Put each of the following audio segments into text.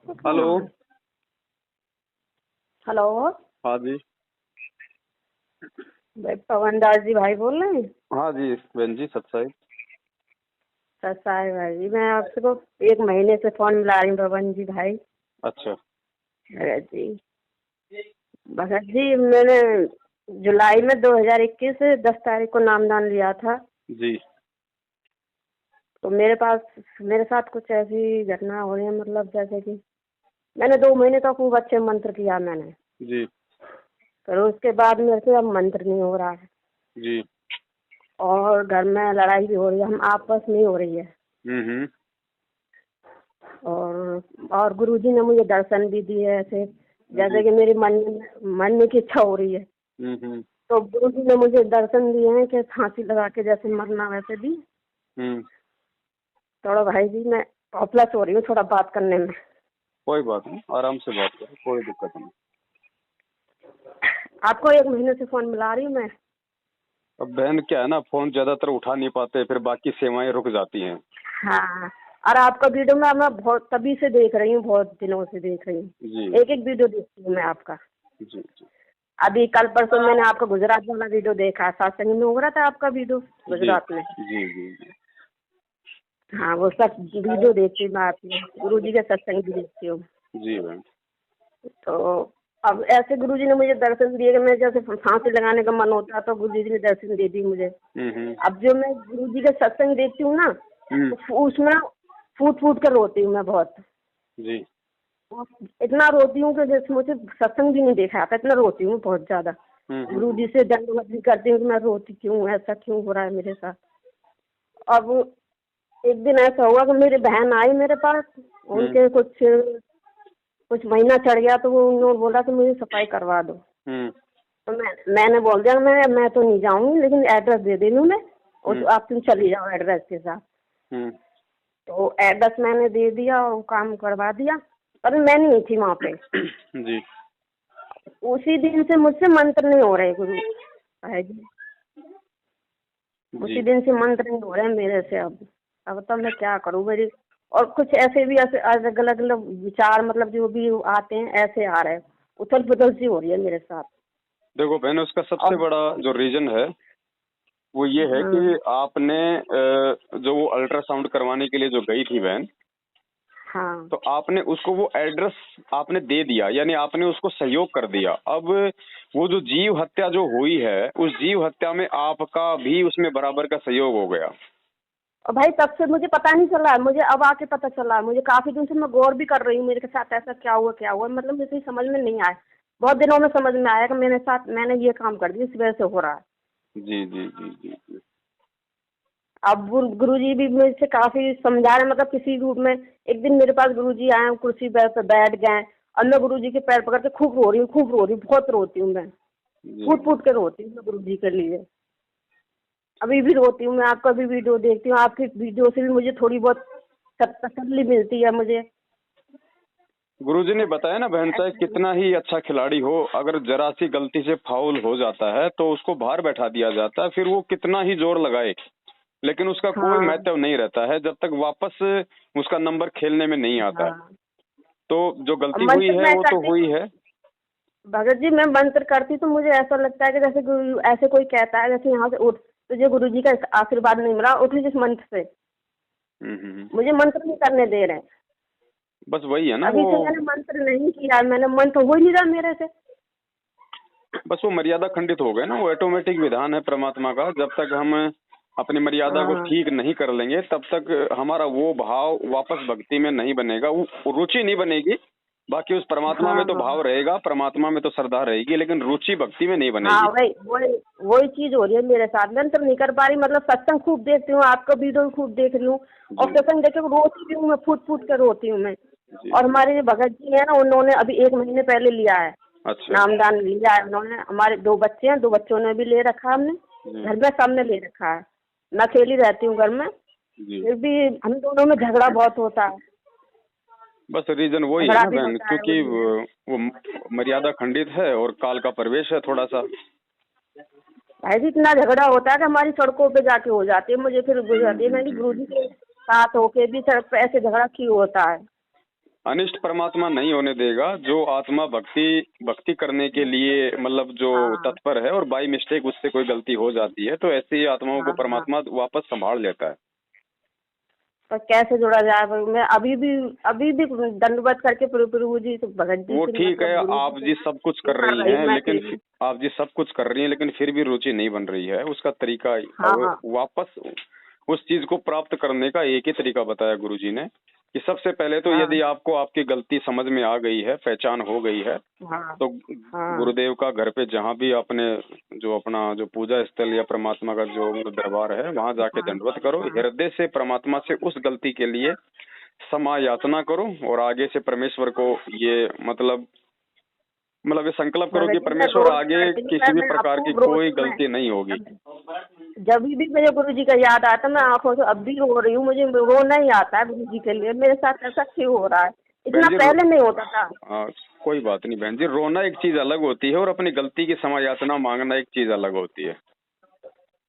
Hello. Hello. हाँ जी। भाई पवन दास जी भाई बोल रहे हैं? हाँ जी बहन जी, सत्साई। सत्साई भाई जी, मैं आपसे को 1 महीने से फोन मिला रही हूँ पवन जी भाई। अच्छा। भगत जी, भगत जी मैंने जुलाई में 2021 10 तारीख को नामदान लिया था। जी। तो मेरे साथ कुछ ऐसी घटना हो रही है, मतलब जैसे कि मैंने 2 महीने तक खूब अच्छे मंत्र किया मैंने। जी। फिर उसके बाद मेरे से अब मंत्र नहीं हो रहा है। जी। और घर में लड़ाई भी हो रही है, हम आपस में ही हो रही है। हम्म। और गुरुजी ने मुझे दर्शन भी दिए ऐसे, जैसे कि मेरी मरने की इच्छा हो रही है। हम्म। तो गुरुजी ने मुझे दर्शन दिए हैं कि फांसी लगा के जैसे मरना वैसे भी। थोड़ा भाई जी मैं हॉपलेस हो रही हूँ थोड़ा बात करने में। कोई बात नहीं, आराम से बात करो, कोई दिक्कत नहीं। आपको 1 महीने से फोन मिला रही हूँ मैं। अब बहन क्या है ना, फोन ज्यादातर उठा नहीं पाते, फिर बाकी सेवाएं रुक जाती हैं। हाँ, और आपका वीडियो मैं बहुत तभी से देख रही हूँ, बहुत दिनों से देख रही हूँ। जी। एक वीडियो देखती हूँ मैं आपका। जी जी। अभी कल परसों मैंने आपका गुजरात वाला वीडियो देखा, सत्संग में हो रहा था आपका वीडियो गुजरात में। जी जी जी। हाँ, वो सब वीडियो देखती हूँ मैं आपकी, गुरुजी के सत्संग भी देखती हूँ। जी बहन। तो अब ऐसे गुरुजी ने मुझे दर्शन दिए कि मैं जैसे फांसी लगाने का मन होता तो गुरुजी ने दर्शन दे दी मुझे। अब जो मैं गुरुजी के सत्संग देखती हूँ ना, तो उसमें फूट फूट कर रोती हूँ मैं बहुत। जी। इतना रोती हूँ कि जैसे मुझे सत्संग भी नहीं देखा था, इतना रोती हूँ बहुत ज्यादा। गुरुजी से दंडवत भी करती हूँ कि मैं रोती क्यों, ऐसा क्यों हो रहा है मेरे साथ। अब एक दिन ऐसा हुआ कि मेरी बहन आई मेरे पास, उनके कुछ महीना चढ़ गया, तो वो उन्होंने बोला कि मुझे सफाई करवा दो। तो मैंने बोल दिया मैं तो नहीं जाऊंगी, लेकिन एड्रेस दे देनी मैं, और आप तुम चली जाओ एड्रेस के साथ। तो एड्रेस मैंने दे दिया और काम करवा दिया, पर मैं नहीं थी वहाँ पे। जी। उसी दिन से मुझसे मंत्र नहीं हो रहे गुरु भाई जी, उसी दिन से मंत्र नहीं हो रहे मेरे से। अब तो मैं क्या करूँ मेरी, और कुछ ऐसे भी ऐसे अलग अलग विचार, मतलब जो भी आते हैं ऐसे आ रहे हैं, उथल पुथल सी हो रही है मेरे साथ। देखो बहन, उसका सबसे बड़ा जो रीजन है वो ये है कि आपने जो वो अल्ट्रासाउंड करवाने के लिए जो गई थी बहन, हाँ, तो आपने उसको वो एड्रेस आपने दे दिया, यानी आपने उसको सहयोग कर दिया। अब वो जो जीव हत्या जो हुई है, उस जीव हत्या में आपका भी उसमें बराबर का सहयोग हो गया। और भाई तब से मुझे पता नहीं चला, मुझे अब आके पता चला। मुझे काफी दिन से मैं गौर भी कर रही हूँ, मेरे साथ ऐसा क्या हुआ, मतलब मुझे समझ में नहीं आया। बहुत दिनों में समझ में आया कि मैंने ये काम कर दिया, इस वजह से हो रहा है। जी जी जी जी जी। अब गुरुजी भी मुझसे काफी समझा रहे, मतलब किसी रूप में। एक दिन मेरे पास गुरुजी आए, कुर्सी पे बैठ गए, और मैं गुरुजी के पैर पकड़ के खूब रो रही हूँ, बहुत रोती हूँ मैं, फूट फूट के रोती हूँ मैं गुरुजी के लिए। अभी भी रोती हूँ मैं, आपका भी वीडियो देखती हूँ, आपकी वीडियो से भी मुझे थोड़ी बहुत तसल्ली मिलती है मुझे। गुरुजी ने बताया ना बहन, चाहे कितना ही अच्छा खिलाड़ी हो, अगर जरा सी गलती से फाउल हो जाता है तो उसको बाहर बैठा दिया जाता है, फिर वो कितना ही जोर लगाए लेकिन उसका कोई महत्व नहीं रहता है जब तक वापस उसका नंबर खेलने में नहीं आता है। तो जो गलती हुई है वो तो हुई है। भगत जी मैं मंत्र करती तो मुझे ऐसा लगता है कि जैसे ऐसे कोई कहता है जैसे यहाँ से उठ, तुझे गुरुजी का आशीर्वाद नहीं मिला, उठ जिस मंत्र से। मुझे मंत्र नहीं करने दे रहे। बस वही है ना, अभी से मैंने मंत्र नहीं किया, मैंने मंत्र हो ही नहीं रहा मेरे से। बस वो मर्यादा खंडित हो गए ना, वो ऑटोमेटिक विधान है परमात्मा का। जब तक हम अपनी मर्यादा को ठीक नहीं कर लेंगे तब तक हमारा वो भाव वापस भक्ति में नहीं बनेगा, वो रुचि नहीं बनेगी। बाकी उस परमात्मा में तो भाव रहेगा, परमात्मा में तो श्रद्धा रहेगी, लेकिन रुचि भक्ति में नहीं बनेगी। हाँ, वही चीज हो रही है मेरे साथ। मंत्र नहीं कर पा रही, मतलब सत्संग खूब देखती हूँ, आपका वीडियो खूब देख रही हूँ, और सत्संग देख के रोती भी हूँ मैं, फूट फूट कर रोती हूँ मैं। और हमारे जो भगत जी है ना, उन्होंने अभी 1 महीने पहले लिया है। अच्छा। नामदान लिया है उन्होंने। हमारे 2 बच्चे हैं, 2 बच्चों ने भी ले रखा है, हमने घर में सबने ले रखा है। मैं अकेली रहती हूँ घर में, फिर भी हम दोनों में झगड़ा बहुत होता है। बस रीजन वही है ना बहन, क्योंकि वो मर्यादा खंडित है और काल का प्रवेश है थोड़ा सा। भाई जी इतना झगड़ा होता है कि हमारी सड़कों पे जाके हो जाती है, मुझे फिर गुजरती है। मैं गुरुजी के साथ होके भी सड़क पे ऐसे झगड़ा क्यों होता है। अनिष्ट परमात्मा नहीं होने देगा। जो आत्मा भक्ति करने के लिए मतलब जो हाँ तत्पर है और बाई मिस्टेक उससे कोई गलती हो जाती है तो ऐसी आत्माओं को हाँ हाँ। परमात्मा वापस संभाल लेता है। तो कैसे जोड़ा जाए भाई? मैं अभी भी दंडवत करके प्रभु जी से भगत जी वो से ठीक है, मतलब गुरु आप जी जी से सब कुछ वो कर कर रही रही हूँ हैं मैं लेकिन फिर भी। आप जी सब कुछ कर रही हैं लेकिन फिर भी रुचि नहीं बन रही है। उसका तरीका हाँ अब हाँ वापस उस चीज को प्राप्त करने का एक ही तरीका बताया गुरुजी ने कि सबसे पहले तो हाँ यदि आपको आपकी गलती समझ में आ गई है, पहचान हो गई है, हाँ तो हाँ गुरुदेव का घर पे जहाँ भी आपने जो अपना जो पूजा स्थल या परमात्मा का जो दरबार है वहां जाके हाँ दंडवत करो। हाँ। हृदय से परमात्मा से उस गलती के लिए क्षमा याचना करो और आगे से परमेश्वर को ये मतलब ये संकल्प करो कि भगत जी मैं परमेश्वर रोज आगे करती हूँ, किसी भी मैं प्रकार की आपको कोई रोज मैं गलती नहीं होगी। जब भी मुझे गुरु जी का याद आता मैं आंखों से अब भी रो रही हूँ। मुझे रोना ही आता है गुरु जी के लिए। मेरे साथ ऐसा क्यों हो रहा है? बहन इतना जी पहले नहीं होता था। कोई बात नहीं बहन जी, रोना एक चीज अलग होती है और अपनी गलती की क्षमा याचना मांगना एक चीज अलग होती है।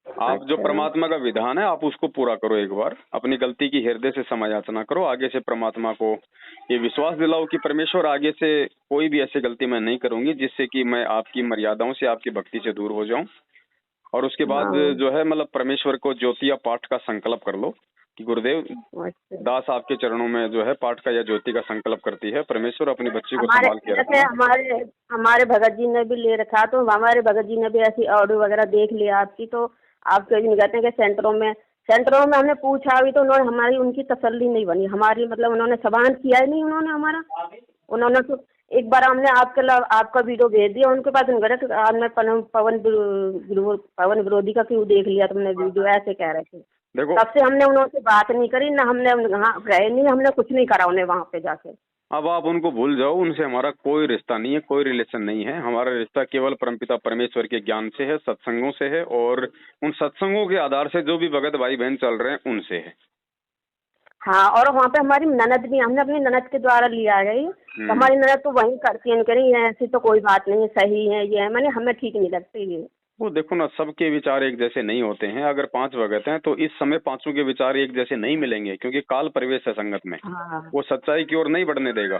आप जो अच्छा परमात्मा का विधान है आप उसको पूरा करो। एक बार अपनी गलती की हृदय से क्षमा याचना करो। आगे से परमात्मा को ये विश्वास दिलाओ कि परमेश्वर आगे से कोई भी ऐसी गलती मैं नहीं करूंगी जिससे कि मैं आपकी मर्यादाओं से आपकी भक्ति से दूर हो जाऊं। और उसके बाद हाँ जो है मतलब परमेश्वर को ज्योतिया पाठ का संकल्प कर लो कि गुरुदेव अच्छा। दास आपके चरणों में जो है पाठ का या ज्योति का संकल्प करती है। परमेश्वर अपनी बच्ची को हमारे संभाल के जैसे रखना। हमारे भगत जी ने भी ले रखा तो हमारे भगत जी ने भी ऐसी ऑडियो वगैरह देख लिया आपकी। तो आप कहीं नहीं कहते हैं कि सेंटरों में हमने पूछा भी तो उन्होंने हमारी उनकी तसल्ली नहीं बनी हमारी। मतलब उन्होंने सवाल किया ही नहीं उन्होंने हमारा। उन्होंने तो एक बार हमने आपका वीडियो भेज दिया उनके पास। उन्होंने आपने पवन विरोधी का क्यों देख लिया तुमने वीडियो, ऐसे कह रहे थे। देखो तब से हमने उनसे बात नहीं करी ना, हमने वहाँ गए नहीं, हमने कुछ नहीं करा उन्हें वहाँ पे जाके। अब आप उनको भूल जाओ, उनसे हमारा कोई रिश्ता नहीं है, कोई रिलेशन नहीं है। हमारा रिश्ता केवल परमपिता परमेश्वर के ज्ञान से है, सत्संगों से है और उन सत्संगों के आधार से जो भी भगत भाई बहन चल रहे हैं उनसे है। हाँ और वहाँ पे हमारी ननद भी, हमने अपनी ननद के द्वारा लिया है ये। तो हमारी ननद तो वही करती है, कह रही है ऐसी तो कोई बात नहीं है, सही है ये है। मैंने हमें ठीक नहीं लगती ये। वो देखो ना, सबके विचार एक जैसे नहीं होते हैं। अगर 5 भगत हैं तो इस समय पांचों के विचार एक जैसे नहीं मिलेंगे क्योंकि काल प्रवेश है संगत में। हाँ वो सच्चाई की ओर नहीं बढ़ने देगा।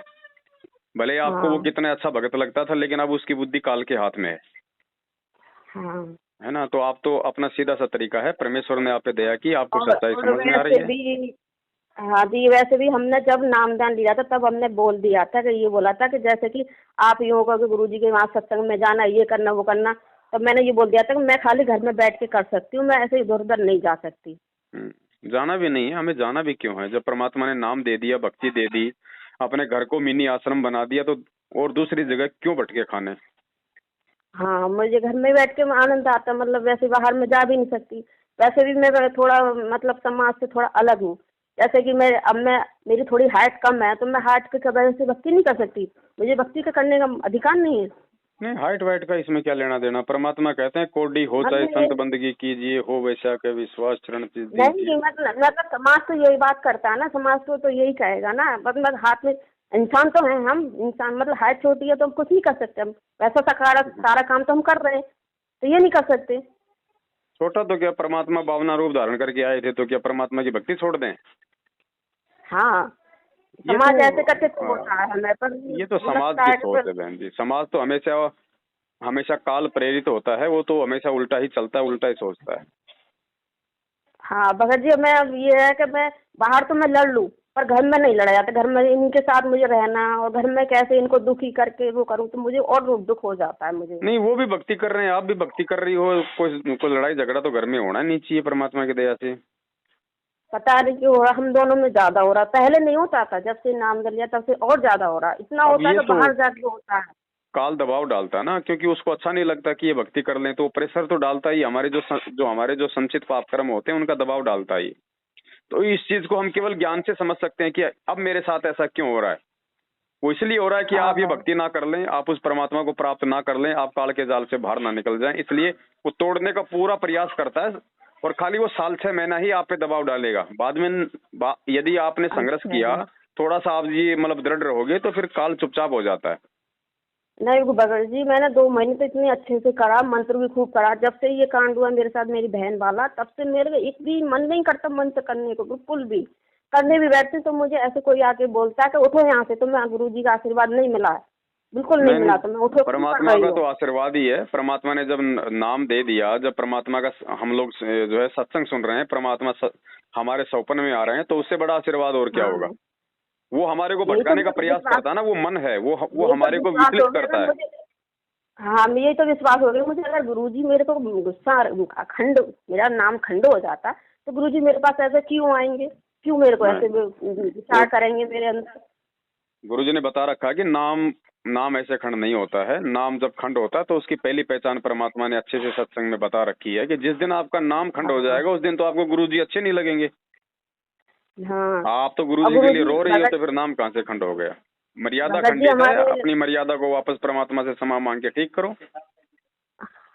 भले आपको वो हाँ कितना अच्छा भगत लगता था लेकिन अब उसकी बुद्धि काल के हाथ में हाँ। है ना। तो आप तो अपना सीधा सा तरीका है, परमेश्वर ने आप पे दया की, आपको सच्चाई और समझ में आ रही वैसे है। भी हाँ जी, वैसे भी हमने जब नामदान लिया था तब हमने बोल दिया था कि ये बोला था कि जैसे कि आप यूँ कहोगे गुरु जी के वहाँ सत्संग में जाना, ये करना वो करना। तब मैंने ये बोल दिया था कि मैं खाली घर में बैठ के कर सकती हूँ, मैं ऐसे इधर उधर नहीं जा सकती। जाना भी नहीं है, हमें जाना भी क्यों है। जब परमात्मा ने नाम दे दिया, भक्ति दे दी, अपने घर को मिनी आश्रम बना दिया, तो और दूसरी जगह क्यों भटके खाने। हाँ मुझे घर में बैठ के आनंद आता, मतलब वैसे बाहर में जा भी नहीं सकती। वैसे भी मैं थोड़ा मतलब समाज से थोड़ा अलग हूँ। जैसे कि मैं मेरी थोड़ी हाइट कम है तो मैं हाइट की वजह से भक्ति नहीं कर सकती। मुझे भक्ति का करने का अधिकार नहीं है। नहीं, हाइट वाइट का इसमें क्या लेना देना। परमात्मा कहते हैं कोडी हो चाहे संत बंदगी कीजिए, हो वैसा के विश्वास चरण दीजिए। नहीं मतलब समाज तो यही बात करता है ना, समाज तो यही कहेगा ना। मतलब हाथ में इंसान तो है, हम इंसान मतलब हाइट छोटी है तो हम कुछ नहीं कर सकते। हम वैसा सारा काम तो हम कर रहे हैं, तो ये नहीं कर सकते। छोटा तो क्या, परमात्मा भावना रूप धारण करके आए थे, तो क्या परमात्मा की भक्ति छोड़ दें। हाँ ये समाज तो ऐसे करके तो होता है हमें, पर ये तो समाज की सोच है बहन जी। समाज तो हमेशा हमेशा काल प्रेरित होता है, वो तो हमेशा उल्टा ही चलता है, उल्टा ही सोचता है। हाँ भगत जी, मैं अब ये है कि मैं बाहर तो मैं लड़ लूँ पर घर में नहीं लड़ा जाता। घर में इनके साथ मुझे रहना और घर में कैसे इनको दुखी करके वो करूँ तो मुझे और दुख हो जाता है मुझे। नहीं, वो भी भक्ति कर रहे हैं, आप भी भक्ति कर रही हो, कोई लड़ाई झगड़ा तो घर में होना नहीं चाहिए परमात्मा की दया से। पता नहीं क्यों हो रहा, हम दोनों में ज्यादा हो रहा। पहले नहीं होता था, जब से नाम कर लिया तब से और ज्यादा हो रहा। इतना अब होता है ये कि तो बाहर जाके होता है। काल दबाव डालता है ना, क्योंकि उसको अच्छा नहीं लगता कि ये भक्ति कर लें, तो प्रेशर तो डालता ही। हमारे जो संचित पाप कर्म होते हैं उनका दबाव डालता ही। तो इस चीज को हम केवल ज्ञान से समझ सकते हैं कि अब मेरे साथ ऐसा क्यों हो रहा है। वो इसलिए हो रहा है कि हाँ आप ये हाँ भक्ति ना कर लें, आप उस परमात्मा को प्राप्त ना कर लें, आप काल के जाल से बाहर ना निकल जाएं, इसलिए वो तोड़ने का पूरा प्रयास करता है। और खाली वो 6 महीना ही आप पे दबाव डालेगा। बाद में यदि आपने संघर्ष किया, अच्छा। थोड़ा सा आप ये मतलब दृढ़ रहोगे तो फिर काल चुपचाप हो जाता है। नहीं भगत जी, मैंने 2 महीने तो इतने अच्छे से करा, मंत्र भी खूब करा। जब से ये कांड हुआ मेरे साथ, मेरी बहन वाला, तब से मेरे को एक भी मन नहीं करता मंत्र करने को, बिल्कुल भी। करने भी बैठती तो मुझे ऐसे कोई आके बोलता है कि उठो यहाँ से, तो मैं गुरुजी का आशीर्वाद नहीं मिला है, बिल्कुल नहीं मिला, तो मैं उठो क्यों पड़ परमात्मा रही का हूँ। तो आशीर्वाद ही है। परमात्मा ने जब नाम दे दिया, जब परमात्मा का हम लोग जो है सत्संग सुन रहे हैं, परमात्मा हमारे सौपन में आ रहे हैं, तो उससे बड़ा आशीर्वाद और क्या होगा। हाँ, वो हमारे को यही तो भटकाने का मुझे प्रयास विश्वास, करता है ना, वो मन है, वो यही तो हमारे को विश्वास विचलित हो गया करता ना है। मुझे। हाँ, यही तो विश्वास हो गया मुझे, अगर गुरुजी मेरे को गुस्सा खंड, मेरा नाम खंड हो जाता तो गुरुजी मेरे पास ऐसे क्यों आएंगे, क्यों मेरे को ऐसे नहीं, विचार करेंगे मेरे अंदर। गुरुजी ने बता रखा है कि नाम नाम ऐसे खंड नहीं होता है। नाम जब खंड होता है तो उसकी पहली पहचान परमात्मा ने अच्छे से सत्संग में बता रखी है कि जिस दिन आपका नाम खंड हो हाँ जाएगा उस दिन तो आपको गुरुजी अच्छे नहीं लगेंगे। हाँ। आप तो और गुरुजी के लिए गुरुजी रो रही हो, भगत तो फिर नाम कहाँ से खंड हो गया। मर्यादा भगत जी खंडित है, हमारे, अपनी मर्यादा को वापस परमात्मा से क्षमा मांग के ठीक करो।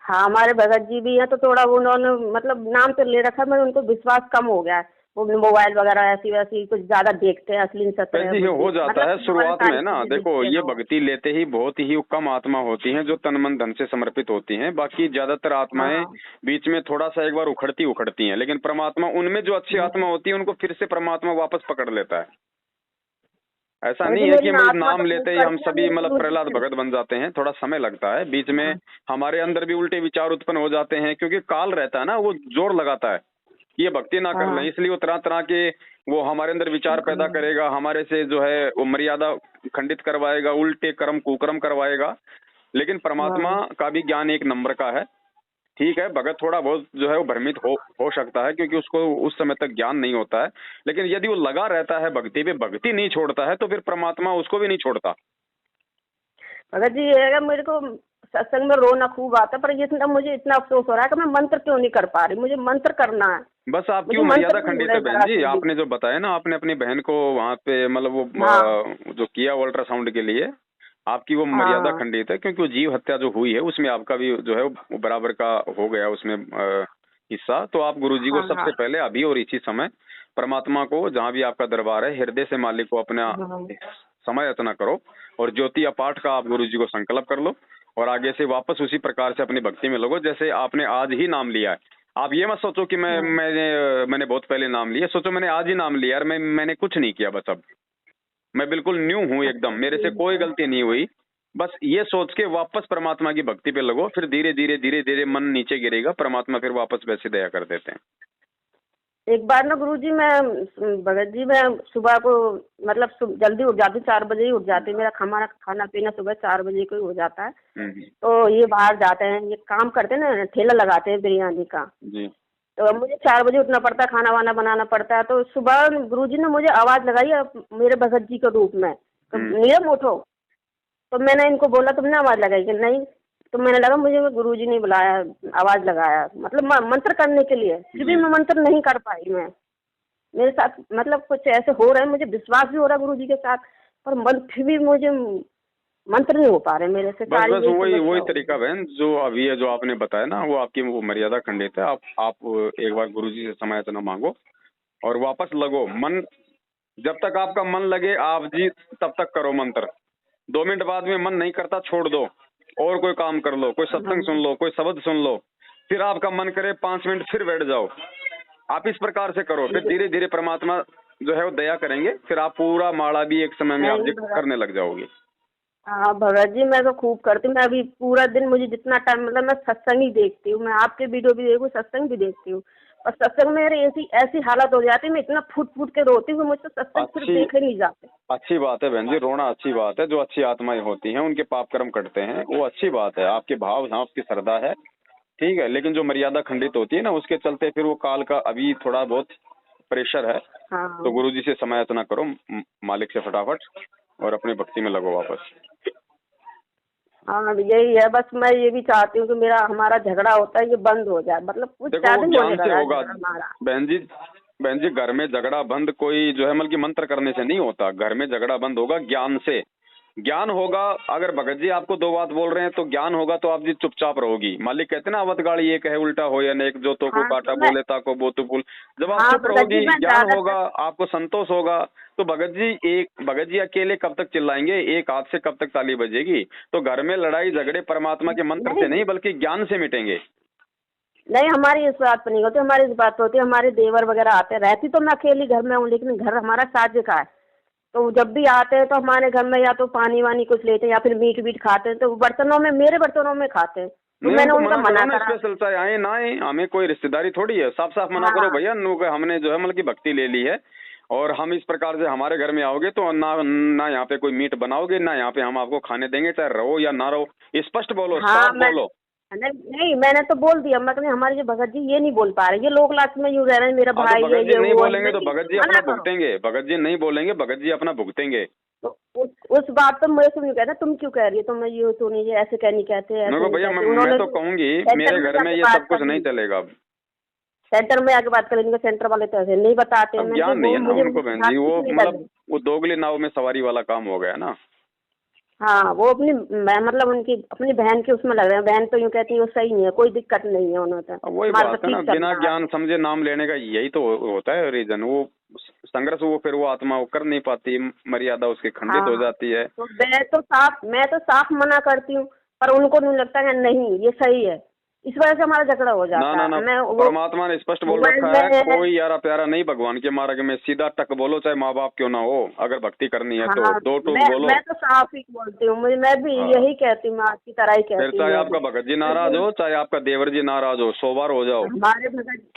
हाँ हमारे भगत जी भी हैं, तो थोड़ा वो उन्होंने मतलब नाम तो ले रखा, मैं उनको विश्वास कम हो गया है। वो मोबाइल वगैरह ऐसी वैसी कुछ ज्यादा देखते हैं, असली सच बहन है जी, कुछ हो भी, जाता मतलब है फिल्म वाले शुरुआत सारी में ना। चीजें देखो, देखते हैं ये वो। भक्ति लेते ही बहुत ही कम आत्मा होती हैं जो तन मन धन से समर्पित होती हैं। बाकी ज्यादातर आत्माएं हाँ बीच में थोड़ा सा एक बार उखड़ती उखड़ती हैं, लेकिन परमात्मा उनमें जो अच्छी आत्मा होती है उनको फिर से परमात्मा वापस पकड़ लेता है। ऐसा भगत नहीं जी है मेरी कि ना मतलब आत्मा नाम तो खूब लेते ही हम करती है सभी मेरे मतलब गुरु जी प्रहलाद से। भगत बन जाते हैं। थोड़ा समय लगता है, बीच में हाँ हमारे अंदर भी उल्टे विचार उत्पन्न हो जाते हैं, क्योंकि काल रहता है ना, वो जोर लगाता है कि ये भक्ति ना कर लें, हाँ इसलिए वो तरह तरह के वो हमारे अंदर विचार पैदा हाँ करेगा, हमारे से जो है वो मर्यादा खंडित करवाएगा, उल्टे कर्म कुकर्म करवाएगा। लेकिन परमात्मा हाँ। का भी ज्ञान एक नंबर का है। ठीक है, भगत थोड़ा बहुत जो है वो भ्रमित हो सकता है, क्योंकि उसको उस समय तक ज्ञान नहीं होता है। लेकिन यदि वो लगा रहता है भक्ति पे, भक्ति नहीं छोड़ता है, तो फिर परमात्मा उसको भी नहीं छोड़ता। भगत जी ये है, मेरे को सत्संग में रोना खूब आता, पर ये इतना मुझे इतना अफसोस हो रहा है कि मैं मंत्र क्यों नहीं कर पा रही, मुझे मंत्र करना है। बस आपकी मुझे वो मंत्र मर्यादा नहीं हो खंडित रहा है है बहन जरा जी। से भी। आपने जो बताया ना, आपने अपनी बहन को वहां पे मतलब वो हाँ जो किया अल्ट्रासाउंड के लिए, आपकी वो मर्यादा हाँ खंडित है, क्योंकि वो जीव हत्या जो हुई है उसमें आपका भी जो है वो बराबर का हो गया उसमें हिस्सा। तो आप गुरुजी को हाँ हाँ सबसे पहले अभी और इसी समय परमात्मा को, जहाँ भी आपका दरबार है, हृदय से मालिक को अपना हाँ समय याचना करो, और ज्योति पाठ का आप गुरुजी को संकल्प कर लो, और आगे से वापस उसी प्रकार से अपनी भक्ति में लगो जैसे आपने आज ही नाम लिया है। आप ये मत सोचो कि हाँ। मैंने बहुत पहले नाम लिया, सोचो मैंने आज ही नाम लिया यार, मैंने कुछ नहीं किया, बस अब मैं बिल्कुल न्यू हूँ एकदम, अच्छा मेरे से ठीक कोई है। गलती नहीं हुई। बस ये सोच के वापस परमात्मा की भक्ति पे लगो, फिर धीरे धीरे मन नीचे गिरेगा, परमात्मा फिर वापस वैसे दया कर देते हैं। एक बार ना गुरुजी मैं भगत जी मैं सुबह को मतलब जल्दी उठ जाती, 4 बजे ही उठ जाती, मेरा खाना पीना सुबह 4 बजे को ही हो जाता है। हम्म। तो ये बाहर जाते हैं, ये काम करते हैं ना, ठेला लगाते हैं बिरयानी का। जी। तो मुझे 4 बजे उठना पड़ता है, खाना वाना बनाना पड़ता है। तो सुबह गुरुजी ने मुझे आवाज लगाई मेरे भगत जी के रूप में, तो नियम उठो। तो मैंने इनको बोला तुमने आवाज लगाई कि नहीं, तो मैंने लगा मुझे गुरुजी ने बुलाया, आवाज लगाया, मतलब मंत्र करने के लिए, फिर भी मैं मंत्र नहीं कर पाई। मैं मेरे साथ मतलब कुछ ऐसे हो रहे हैं, मुझे विश्वास भी हो रहा है गुरुजी के साथ, पर फिर भी मुझे मंत्र नहीं हो पा रहे मेरे से, बस सारी बस यही वही समस्या हो तरीका रही बहन, जो अभी है, जो आपने बताया ना, वो आपकी वो मर्यादा खंडित है। आप एक बार गुरुजी से समय याचना मांगो और वापस लगो। मन जब तक आपका मन लगे आप जी तब तक करो मंत्र। 2 मिनट बाद में मन नहीं करता, छोड़ दो और कोई काम कर लो, कोई है। सत्संग सुन लो, कोई शब्द सुन लो। फिर आपका मन करे 5 मिनट फिर बैठ जाओ। आप इस प्रकार से करो, फिर धीरे धीरे परमात्मा जो है वो दया करेंगे, फिर आप पूरा माला भी एक समय में आप नहीं भगत, करने लग जाओगे। हाँ भगत जी मैं तो खूब करती हूँ। मैं अभी पूरा दिन मुझे जितना टाइम मतलब मैं सत्संग ही देखती हूँ, मैं आपके वीडियो भी देखूँ, सत्संग भी देखती हूँ। और सत्संग में मेरी ऐसी ऐसी हालत हो जाती है, मैं इतना फूट फूट के रोती हूँ, मुझसे सत्संग फिर अच्छी देखे नहीं जाते। अच्छी बात है बहन जी, रोना अच्छी बात है। जो अच्छी आत्माएं होती हैं उनके पाप कर्म कटते हैं, वो अच्छी बात है। आपके भाव हैं, आपकी श्रद्धा है, ठीक है। लेकिन जो मर्यादा खंडित होती है ना, उसके चलते फिर वो काल का अभी थोड़ा बहुत प्रेशर है। तो हाँ गुरुजी से समय याचना करो, मालिक से फटाफट, और अपनी भक्ति में लगो वापस। हाँ यही है, बस मैं ये भी चाहती हूँ कि मेरा हमारा झगड़ा होता है ये बंद हो जाए, मतलब कुछ देखो ज्यादा वो ही होने ज्ञान से लगा है होगा झगड़ा हमारा। बहन जी, घर में झगड़ा बंद कोई जो है मतलब कि मंत्र करने से नहीं होता। घर में झगड़ा बंद होगा ज्ञान से। ज्ञान होगा, अगर भगत जी आपको 2 बात बोल रहे हैं तो ज्ञान होगा तो आप जी चुपचाप रहोगी। मालिक कहते हैं ना, अवत गाड़ी एक है उल्टा हो या नेक, जो तो को हाँ काटा तो मैं, बोले ताको बो तो बोल। जब आप हाँ चुप भगत जी रहोगी, मैं ज्ञान होगा, ज्यादातर, आपको संतोष होगा, तो भगत जी अकेले कब तक चिल्लाएंगे, एक हाथ से कब तक ताली बजेगी। तो घर में लड़ाई झगड़े परमात्मा के मंत्र से नहीं नहीं बल्कि ज्ञान से मिटेंगे। नहीं, हमारी इस बात पर नहीं होती, हमारी इस बात पर होती है, हमारे देवर वगैरह आते हैं। रहती तो मैं अकेली घर में हूँ, लेकिन घर हमारा साझे का है, तो जब भी आते हैं तो हमारे घर में या तो पानी वानी कुछ लेते हैं या फिर मीट वीट खाते हैं, तो बर्तनों में, मेरे बर्तनों में खाते हैं। तो मैंने उनका मना करा। स्पेशल चाहे आए ना आए, हमें कोई रिश्तेदारी थोड़ी है, साफ साफ मना करो भैया, हमने जो है मतलब की भक्ति ले ली है और हम इस प्रकार से हमारे घर में आओगे तो ना यहाँ पे कोई मीट बनाओगे, ना यहाँ पे हम आपको खाने देंगे, चाहे रहो या ना रहो। स्पष्ट बोलो, साफ बोलो। नहीं, मैंने तो बोल दिया, मैं कहूँ हमारे जो भगत जी ये नहीं बोल पा रहे, ये लोक लास्ट में यूँ रह रहे हैं, मेरा भाई भगत जी नहीं बोलेंगे तो भगत जी अपना भुगतेंगे, भगत जी नहीं बोलेंगे, भगत जी अपना भुगतेंगे। तो उस बात पर मुझे तुम कहते तुम क्यों कह रही है, तुम ये तो नहीं ऐसे कहनी कहते हैं। भैया मैं तो कहूंगी मेरे घर में ये सब कुछ नहीं चलेगा। सेंटर में आके बात करेंगे, सेंटर वाले तो ऐसे नहीं बताते। ज्ञान नहीं है ना उनको बहन जी, वो मतलब वो दोगली नाव में सवारी वाला काम हो गया ना। हाँ, वो अपनी मतलब उनकी अपनी बहन के उसमें लग रहे हैं। बहन तो यूँ कहती है वो सही नहीं है, कोई दिक्कत नहीं है उन्हें तो। वही बात है ना, बिना ज्ञान समझे नाम लेने का यही तो होता है रीजन। वो संघर्ष वो फिर वो आत्मा वो कर नहीं पाती, मर्यादा उसकी खंडित हो जाती है। तो मैं तो साफ मना करती हूँ, पर उनको नहीं लगता है नहीं ये सही है, इस वजह से हमारा झगड़ा हो जाता है। ना, परमात्मा ने स्पष्ट बोल रखा है, कोई यारा प्यारा नहीं भगवान के मार्ग में, सीधा टक बोलो, चाहे माँ बाप क्यों ना हो। अगर भक्ति करनी है तो दो टूक बोलो। मैं तो साफ ही बोलती हूँ, मैं भी यही कहती हूँ, आपकी तरह ही कहती हूँ। चाहे आपका भगत जी नाराज हो, चाहे आपका देवर जी नाराज हो, 100 बार हो जाओ।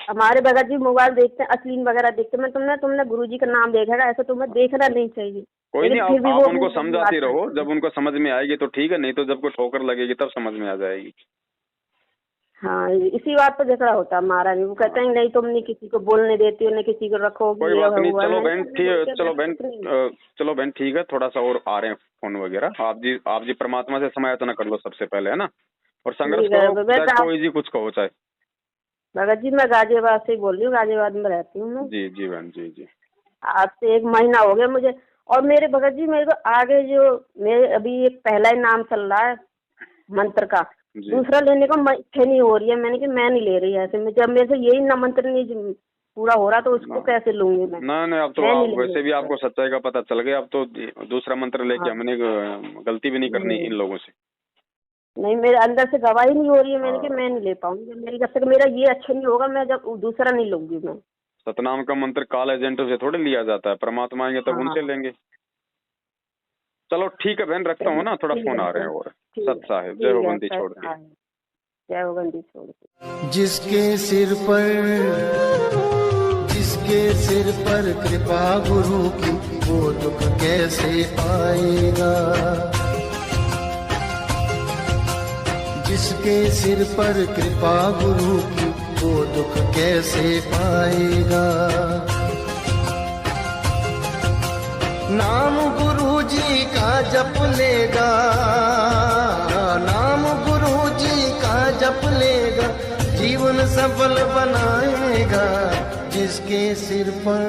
हमारे भगत जी मोबाइल देखते हैं, अश्लील वगैरह देखते हैं। तुमने गुरु जी का नाम देखा है, ऐसा तुम्हें देखना नहीं चाहिए। कोई नहीं, आप उनको समझाती रहो, जब उनको समझ में आएगी तो ठीक है, नहीं तो जब कोई ठोकर लगेगी तब समझ में आ जाएगी। हाँ, इसी बात पर झगड़ा होता है हमारा। नहीं, वो कहते हैं नहीं तुम नहीं किसी को बोलने देती हो, न किसी को रखो। कोई बात नहीं, चलो बहन ठीक है, थोड़ा सा और आ रहे हैं फोन वगैरह। आप जी परमात्मा से समायाचना कर लो सबसे पहले, है ना, और संघर्ष करो, कोई जी कुछ कहो चाहे। भगत जी मैं गाजियाबाद से बोल रही हूँ, गाजियाबाद में रहती हूँ मैं। जी बहन जी। आज से 1 महीना हो गया मुझे। और मेरे भगत जी मेरे को आगे जो मेरे अभी एक पहला ही नाम चल रहा है मंत्र का, दूसरा लेने को इच्छा नहीं हो रही है। मैंने कि मैं नहीं ले रही ऐसे में, जब मेरे से यही ना मंत्र नहीं पूरा हो रहा तो उसको कैसे लूंगी मैं। नहीं, अब तो वैसे भी आपको सच्चाई का पता चल गया, अब तो दूसरा मंत्र लेके हमने गलती भी नहीं करनी इन लोगों से। नहीं, मेरे अंदर से गवाही नहीं हो रही है। मैंने कि मैं नहीं ले पाऊंगी, मेरी जब तक मेरा ये अच्छा नहीं होगा मैं जब दूसरा नहीं लूंगी मैं। सतनाम का मंत्र काल एजेंटों से थोड़े लिया जाता है, परमात्मा आएंगे तब उनसे लेंगे। चलो ठीक है बहन, रखता हूँ ना, थोड़ा फोन आ रहे हैं। और सत साहिब, जय हो बंदी छोड़ दी, जय हो बंदी छोड़ दी। जिसके सिर पर कृपा गुरु की, वो दुख कैसे पाएगा। जिसके सिर पर कृपा गुरु की, वो दुख कैसे पाएगा। नाम गुरु जी का जप लेगा, नाम गुरु जी का जप लेगा, जीवन सफल बनाएगा। जिसके सिर पर